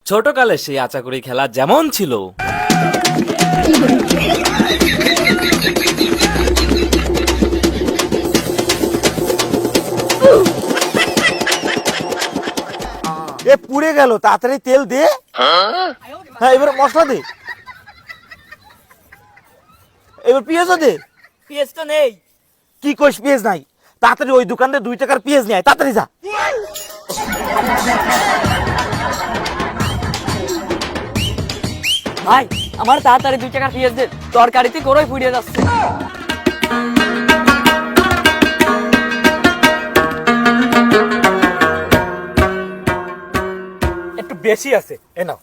ছোটকালে সেই আচাকুড়ি খেলা যেমন ছিল এ পুড়ে গেল, তাড়াতাড়ি তেল দে। হ্যাঁ, এবার মশলা দে, এবার পেঁয়াজও দে। পেঁয়াজ তো নেই। কি কইস পেঁয়াজ নাই? তাড়াতাড়ি ওই দোকান থেকে 2 টাকার পেঁয়াজ নিয়ে আয়, তাড়াতাড়ি যা। ভাই আমার তাড়াতাড়ি 2 টাকার পেঁয়াজ দে, তরকারিতে গরই ফুরিয়ে যাচ্ছে। একটু বেশি আছে, এ নাও।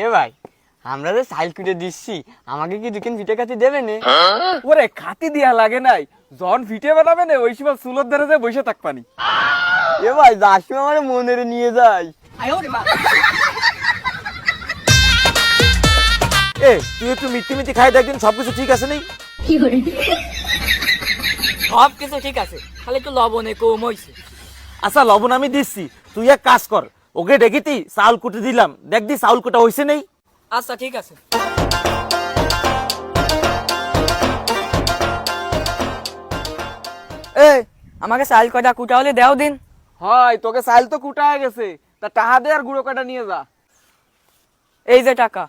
এ ভাই, আমরা যে সাইল কুটে দিচ্ছি, আমাকে কি 2 কেন পিঠে কাটি দেবে নে? ওরে খাতি দিয়া লাগে নাই, জন ভিটে বানাবে না ওই সময় চুলোর ধারে যে বসে থাকবানি। এ ভাই যাসু আমার মনের নিয়ে যাই। এ তুই একটু মিথ্যে মিথ্যে খাই দেখদিন সবকিছু ঠিক আছে নেই? সব কিছু ঠিক আছে, খালি একটু লবণে কম হইছে। আচ্ছা লবণ আমি দিচ্ছি, তুই এক কাজ কর, ওকে ডেকেতি চাউল কুটে দিলাম, দেখদি চাউল কুটা হয়েছে নেই। আচ্ছা ঠিক আছে। এ আমাকে চাল কয়টা কুটা হলে দেও দিন। হয় তোকে চাল তো কুটায় গেছে, তা টাহা দে আর গুঁড়ো কাটা নিয়ে যা। এই যে টাকা।